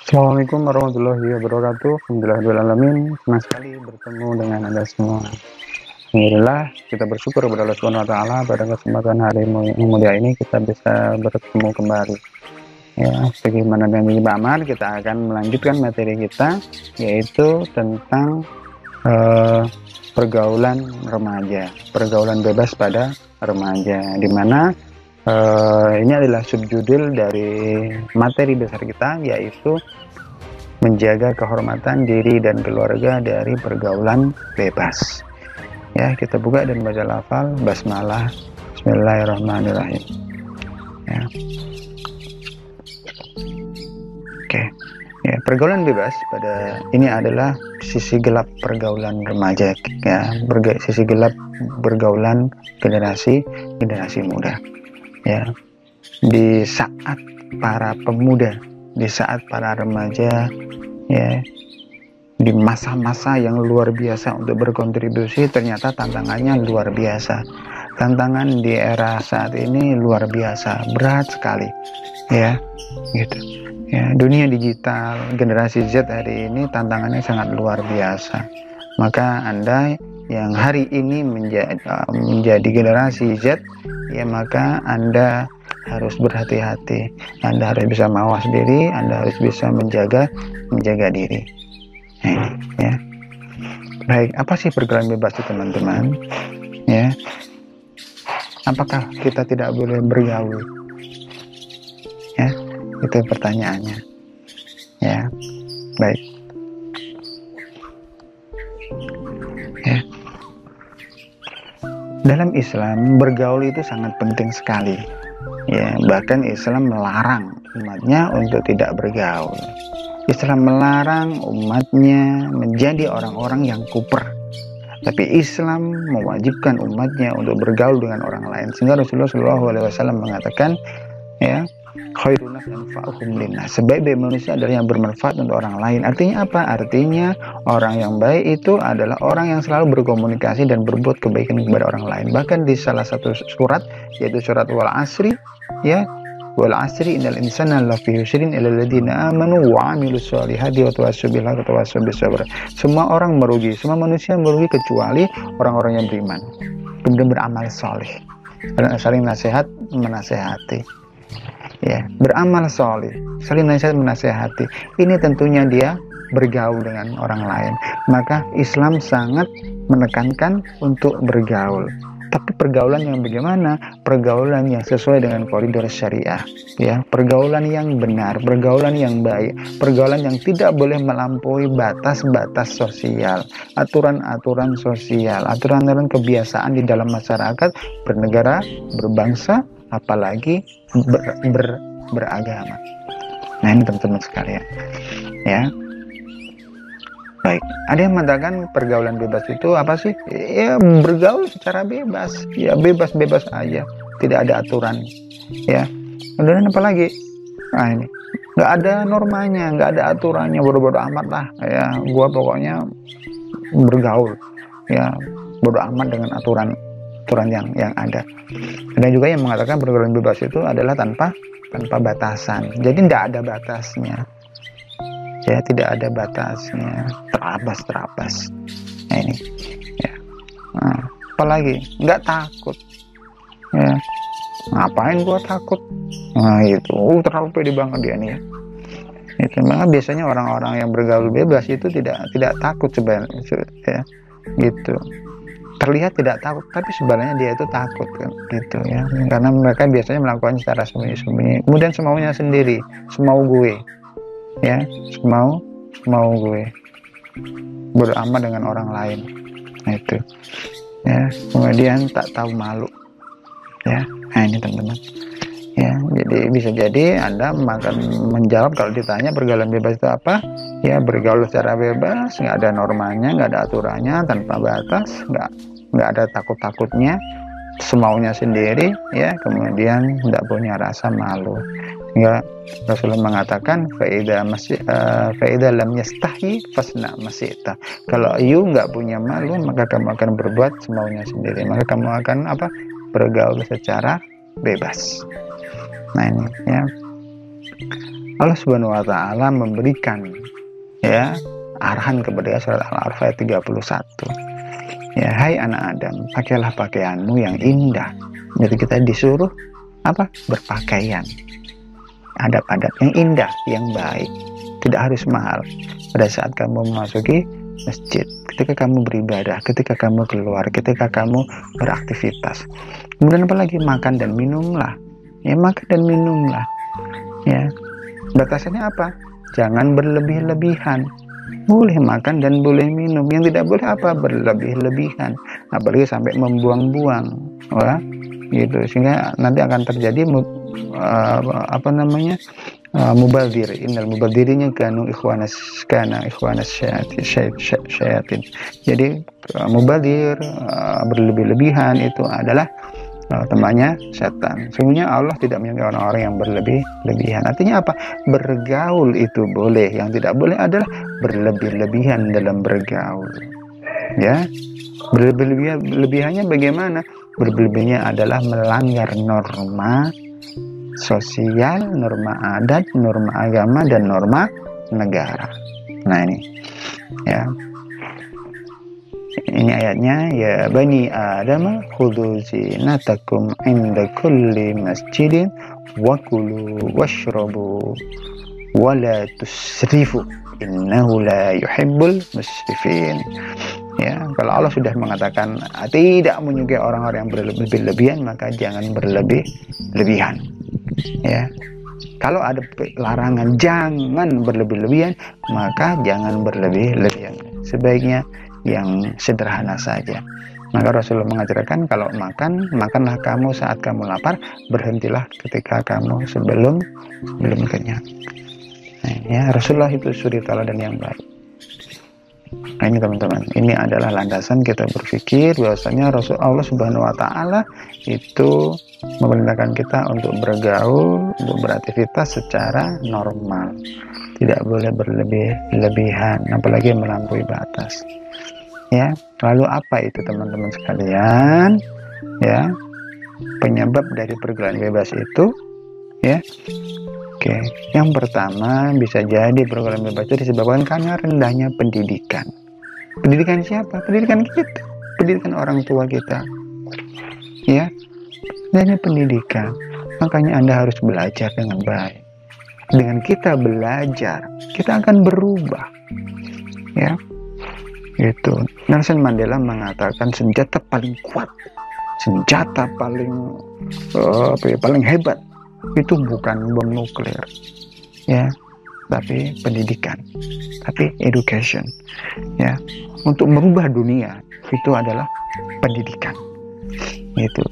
Assalamualaikum warahmatullahi wabarakatuh. Alhamdulillahirrahmanirrahim. Senang sekali bertemu dengan Anda semua. Alhamdulillah, kita bersyukur kepada Allah Subhanahu wa taala pada kesempatan hari yang mulia ini kita bisa bertemu kembali. Ya, sebagaimana yang aman, kita akan melanjutkan materi kita yaitu tentang pergaulan remaja, pergaulan bebas pada remaja, di mana ini adalah subjudul dari materi besar kita, yaitu menjaga kehormatan diri dan keluarga dari pergaulan bebas. Ya, kita buka dan baca lafal basmalah. Bismillahirrahmanirrahim. Ya. Oke. Ya, pergaulan bebas pada ini adalah sisi gelap pergaulan remaja, ya, sisi gelap pergaulan generasi muda. Ya, di saat para pemuda, di saat para remaja, ya, di masa-masa yang luar biasa untuk berkontribusi, ternyata tantangannya luar biasa. Tantangan di era saat ini luar biasa, berat sekali, ya, gitu. Ya, dunia digital generasi Z hari ini tantangannya sangat luar biasa. Maka Anda yang hari ini menjadi generasi Z, ya, maka Anda harus berhati-hati. Anda harus bisa mawas diri, Anda harus bisa menjaga diri. Ya. Baik, apa sih pergaulan bebas itu, teman-teman? Ya. Apakah kita tidak boleh bergaul? Ya, itu pertanyaannya. Ya. Baik. Ya. Dalam Islam, bergaul itu sangat penting sekali. Ya, bahkan Islam melarang umatnya untuk tidak bergaul. Islam melarang umatnya menjadi orang-orang yang kuper. Tapi Islam mewajibkan umatnya untuk bergaul dengan orang lain. Sehingga Rasulullah SAW mengatakan, ya, khairun nas anfa'uhum linnas. Sebaik-baik manusia adalah yang bermanfaat untuk orang lain. Artinya apa? Artinya orang yang baik itu adalah orang yang selalu berkomunikasi dan berbuat kebaikan kepada orang lain. Bahkan di salah satu surat, yaitu surat Wal Asri, ya, Wal Asri innal insana lafi khusrin illa alladziina aamanu wa 'amilus shalihati wa tawassaw bil haqqi wa tawassaw bis sabr. Semua orang merugi, semua manusia merugi kecuali orang-orang yang beriman, kemudian beramal saleh, dan saling nasihat menasehati. Ya, beramal saleh, saling nasihat menasehati. Ini tentunya dia bergaul dengan orang lain. Maka Islam sangat menekankan untuk bergaul. Tapi pergaulan yang bagaimana? Pergaulan yang sesuai dengan koridor syariah, ya, pergaulan yang benar, pergaulan yang baik, pergaulan yang tidak boleh melampaui batas-batas sosial, aturan-aturan sosial, aturan-aturan kebiasaan di dalam masyarakat bernegara, berbangsa, apalagi beragama. Nah, ini teman-teman sekalian, ya. Baik, ada yang mengatakan pergaulan bebas itu apa sih? Ya, bergaul secara bebas, ya, bebas-bebas aja, tidak ada aturan, ya. Kemudian apa lagi? Nah, ini nggak ada normanya, nggak ada aturannya, bodo-bodo amat lah, ya. Gua pokoknya bergaul, ya, bodo amat dengan aturan yang ada. Ada juga yang mengatakan pergaulan bebas itu adalah tanpa batasan, jadi tidak ada batasnya. Ya, tidak ada batasnya, terabas. Nah, ini, ya. Nah, apalagi nggak takut, ya, ngapain gua takut? Nah, itu terlalu pede banget dia nih, ya. Itu memang biasanya orang-orang yang bergaul bebas itu tidak takut sebenarnya, ya, gitu. Terlihat tidak takut, tapi sebenarnya dia itu takut, kan, gitu, ya, karena mereka biasanya melakukan secara sembunyi-sembunyi, kemudian semaunya sendiri, semau gue, ya, semau gue, beramal dengan orang lain. Nah, itu, ya, kemudian tak tahu malu, ya. Nah, ini teman-teman, ya, jadi bisa jadi Anda menjawab kalau ditanya pergaulan bebas itu apa, ya, bergaul secara bebas, nggak ada normanya, nggak ada aturannya, tanpa batas, nggak ada takut-takutnya, semaunya sendiri, ya, kemudian tidak punya rasa malu. Sehingga Rasulullah mengatakan faida lam yastahi fasna masita. Kalau you nggak punya malu, maka kamu akan berbuat semaunya sendiri, maka kamu akan bergaul secara bebas. Nah, ini, ya. Allah Subhanahu wa taala memberikan ya arahan kepada surat Al-A'raf ayat 31. Ya, hai anak Adam, pakailah pakaianmu yang indah. Jadi kita disuruh apa? Berpakaian. Adab-adab yang indah, yang baik. Tidak harus mahal. Pada saat kamu memasuki masjid, ketika kamu beribadah, ketika kamu keluar, ketika kamu beraktivitas. Kemudian apalagi makan dan minumlah. Ya, makan dan minumlah. Ya. Batasannya apa? Jangan berlebih-lebihan. Boleh makan dan boleh minum. Yang tidak boleh apa? Berlebih-lebihan. Apalagi sampai membuang-buang. Wah, gitu. Sehingga nanti akan terjadi mubadir. Innal mubadirinya kanu ikhwanas syayatin. Jadi mubadir, berlebih-lebihan itu adalah temannya setan. Sesungguhnya Allah tidak menyukai orang-orang yang berlebih-lebihan. Artinya apa? Bergaul itu boleh, yang tidak boleh adalah berlebih-lebihan dalam bergaul. Ya, berlebih-lebihannya bagaimana? Berlebih-lebihannya adalah melanggar norma sosial, norma adat, norma agama, dan norma negara. Nah ini, ya. Ini ayatnya, ya bani Adam khudhu zinatakum inda kulli masjidin wa kulu washrabu wa la tusrifu innahu la yuhibbul musrifin. Ya, kalau Allah sudah mengatakan tidak menyukai orang-orang yang berlebih-lebihan, maka jangan berlebih-lebihan. Ya. Kalau ada larangan jangan berlebih-lebihan, maka jangan berlebih-lebihan. Sebaiknya yang sederhana saja. Maka Rasulullah mengajarkan kalau makan, makanlah kamu saat kamu lapar, berhentilah ketika kamu belum kenyang. Nah, ya, Rasulullah itu suri teladan yang baik. Nah, ini teman-teman, ini adalah landasan kita berpikir bahwasanya Rasulullah Subhanahu wa taala itu memerintahkan kita untuk bergaul, untuk beraktivitas secara normal. Tidak boleh berlebih-lebihan, apalagi melampaui batas. Ya, lalu apa itu teman-teman sekalian? Ya, penyebab dari pergaulan bebas itu, ya. Oke, yang pertama bisa jadi pergaulan bebas itu disebabkan karena rendahnya pendidikan. Pendidikan siapa? Pendidikan kita, pendidikan orang tua kita. Ya, rendahnya pendidikan. Makanya Anda harus belajar dengan baik. Dengan kita belajar, kita akan berubah. Ya. Itu Nelson Mandela mengatakan senjata paling kuat, senjata paling paling hebat itu bukan bom nuklir, ya, tapi pendidikan, tapi education. Ya, untuk merubah dunia itu adalah pendidikan. Itu,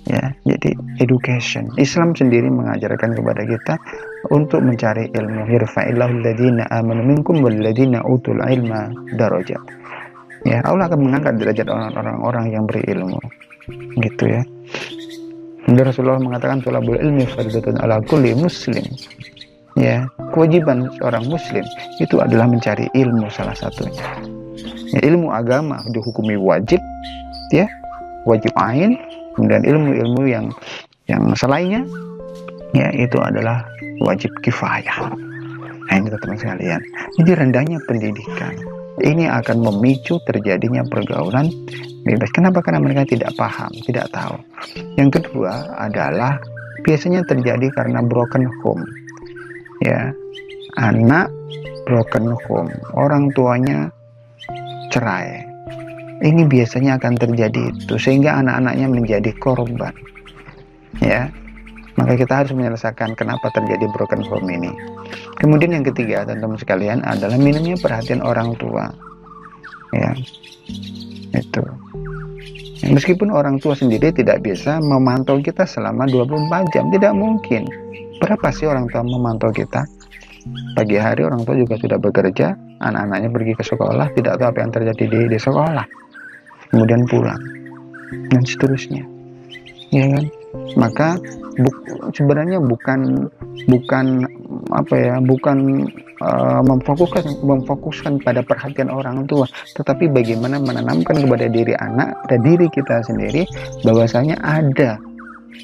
ya. Jadi education. Islam sendiri mengajarkan kepada kita untuk mencari ilmu. Yarfa'illahu alladhina amanu minkum walladhina utul ilma darajat. Ya, Allah akan mengangkat derajat orang-orang yang berilmu. Gitu ya. Dan Rasulullah mengatakan thalabul ilmi fardhatun ala kulli muslim. Ya, kewajiban seorang muslim itu adalah mencari ilmu salah satunya. Ya, ilmu agama dihukumi wajib, ya, wajib ain. Kemudian ilmu-ilmu yang selainnya, ya, itu adalah wajib kifayah. Nah, ini teman-teman sekalian. Jadi rendahnya pendidikan ini akan memicu terjadinya pergaulan bebas. Kenapa? Karena mereka tidak paham, tidak tahu. Yang kedua adalah biasanya terjadi karena broken home. Ya, anak broken home, orang tuanya cerai. Ini biasanya akan terjadi itu, sehingga anak-anaknya menjadi korban. Ya, maka kita harus menyelesaikan kenapa terjadi broken home ini. Kemudian yang ketiga, teman-teman sekalian, adalah minimnya perhatian orang tua. Ya, itu. Meskipun orang tua sendiri tidak bisa memantau kita selama 24 jam, tidak mungkin. Berapa sih orang tua memantau kita? Pagi hari orang tua juga sudah bekerja, anak-anaknya pergi ke sekolah, tidak tahu apa yang terjadi di sekolah. Kemudian pulang, dan seterusnya. Ya kan? Maka sebenarnya bukan memfokuskan pada perhatian orang tua, tetapi bagaimana menanamkan kepada diri anak dan diri kita sendiri bahwasanya ada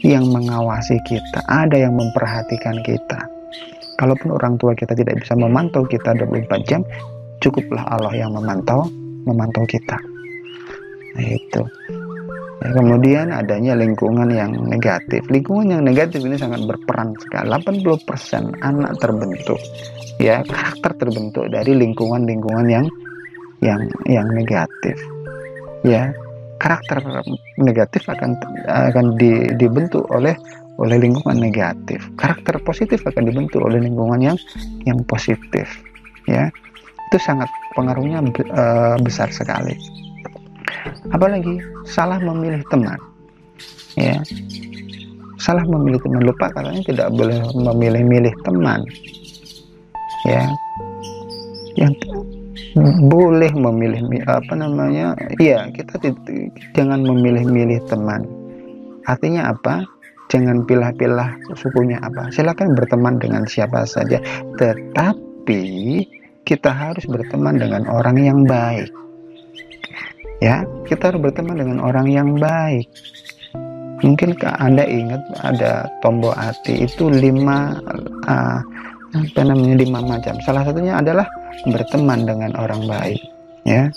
yang mengawasi kita, ada yang memperhatikan kita. Kalaupun orang tua kita tidak bisa memantau kita 24 jam, cukuplah Allah yang memantau kita. Nah, itu. Ya, kemudian adanya lingkungan yang negatif. Lingkungan yang negatif ini sangat berperan sekali. 80% anak terbentuk, ya, karakter terbentuk dari lingkungan-lingkungan yang negatif. Ya, karakter negatif akan dibentuk oleh lingkungan negatif. Karakter positif akan dibentuk oleh lingkungan yang positif. Ya, itu sangat pengaruhnya besar sekali. Apalagi salah memilih teman. Ya, salah memilih teman. Lupa katanya tidak boleh memilih-milih teman. Ya, yang boleh memilih iya, kita jangan memilih-milih teman. Artinya apa? Jangan pilah-pilah sukunya apa. Silakan berteman dengan siapa saja, tetapi kita harus berteman dengan orang yang baik. Ya, kita harus berteman dengan orang yang baik. Mungkin Anda ingat ada tombol hati itu 5 macam. Salah satunya adalah berteman dengan orang baik, ya,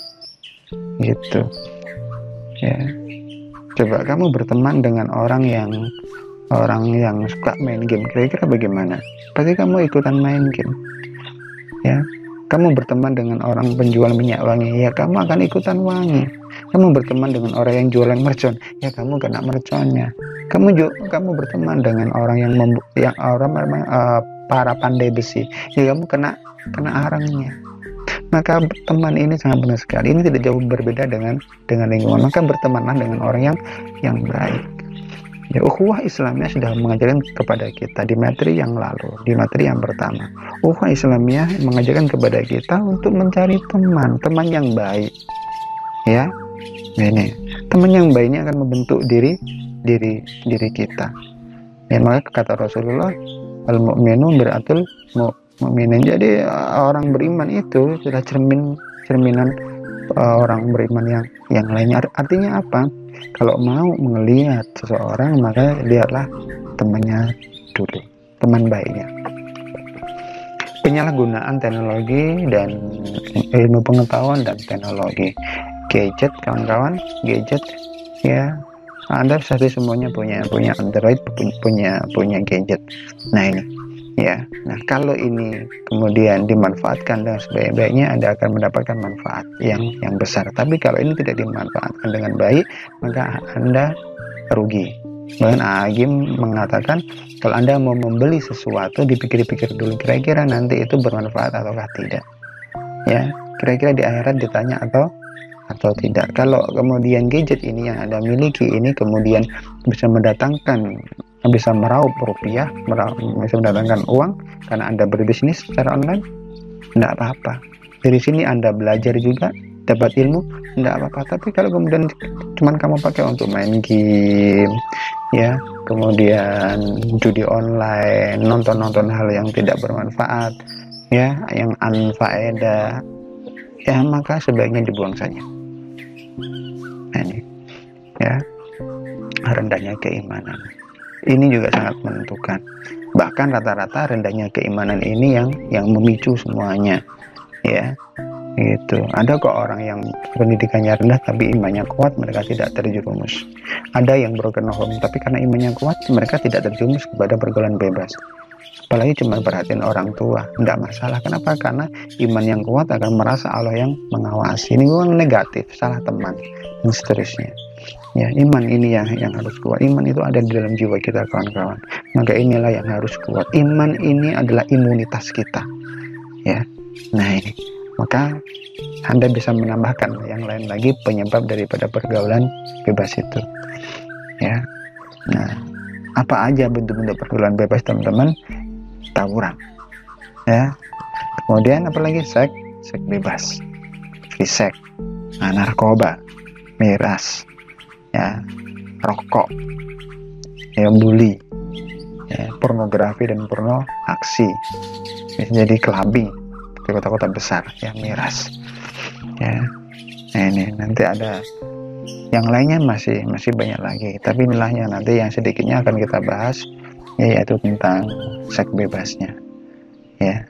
gitu. Ya, coba kamu berteman dengan orang yang suka main game, kira-kira bagaimana? Pasti kamu ikutan main game. Ya, kamu berteman dengan orang penjual minyak wangi, ya kamu akan ikutan wangi. Kamu berteman dengan orang yang jualan mercon, ya kamu kena merconnya. Kamu berteman dengan orang para pandai besi, ya kamu kena arangnya. Maka teman ini sangat benar sekali. Ini tidak jauh berbeda dengan lingkungan. Maka bertemanlah dengan orang yang baik. Ya, ukhuwah Islamiyah sudah mengajarkan kepada kita di materi yang lalu, di materi yang pertama. Ukhuwah Islamiyah mengajarkan kepada kita untuk mencari teman yang baik. Ya, ini teman yang baik ini akan membentuk diri kita. Ya, maka kata Rasulullah, al-mu'minu mir'atul mu'minin. Jadi orang beriman itu sudah cerminan orang beriman yang lainnya. Artinya apa? Kalau mau melihat seseorang, maka lihatlah temannya dulu, teman baiknya. Penyalahgunaan teknologi dan ilmu pengetahuan dan teknologi, gadget, kawan-kawan, gadget, ya. Anda pasti semuanya punya Android, punya gadget. Nah ini, ya. Nah, kalau ini kemudian dimanfaatkan dengan sebaik-baiknya, Anda akan mendapatkan manfaat yang besar. Tapi kalau ini tidak dimanfaatkan dengan baik, maka Anda rugi. Bahkan Agim mengatakan, kalau Anda mau membeli sesuatu, dipikir-pikir dulu kira-kira nanti itu bermanfaat ataukah tidak. Ya, kira-kira di akhirat ditanya atau tidak. Kalau kemudian gadget ini yang Anda miliki ini kemudian bisa meraup rupiah, bisa mendatangkan uang karena Anda berbisnis secara online, tidak apa-apa. Dari sini Anda belajar juga, dapat ilmu, tidak apa-apa. Tapi kalau kemudian cuman kamu pakai untuk main game, ya, kemudian judi online, nonton hal yang tidak bermanfaat, ya, yang anfaedah, ya, maka sebaiknya dibuang saja. Nah, ini, ya, rendahnya keimanan. Ini juga sangat menentukan. Bahkan rata-rata rendahnya keimanan ini yang memicu semuanya, ya, gitu. Ada kok orang yang pendidikannya rendah tapi imannya kuat, mereka tidak terjerumus. Ada yang broken home tapi karena imannya kuat, mereka tidak terjerumus kepada pergaulan bebas. Apalagi cuma perhatiin orang tua, tidak masalah. Kenapa? Karena iman yang kuat akan merasa Allah yang mengawasi. Ini memang negatif, salah teman, dan seterusnya. Ya, iman ini yang harus kuat. Iman itu ada di dalam jiwa kita, kawan-kawan. Maka inilah yang harus kuat. Iman ini adalah imunitas kita. Ya, nah ini. Maka Anda bisa menambahkan yang lain lagi penyebab daripada pergaulan bebas itu. Ya, nah, apa aja bentuk-bentuk pergaulan bebas, teman-teman? Tawuran. Ya, kemudian apalagi seks bebas, free sex, narkoba, miras, ya, rokok, ya, bully, ya, pornografi dan porno aksi, bisa jadi clubbing di kota-kota besar, ya, miras, ya. Nah, ini nanti ada yang lainnya, masih banyak lagi, tapi inilah yang nanti yang sedikitnya akan kita bahas, yaitu tentang seks bebasnya. ya.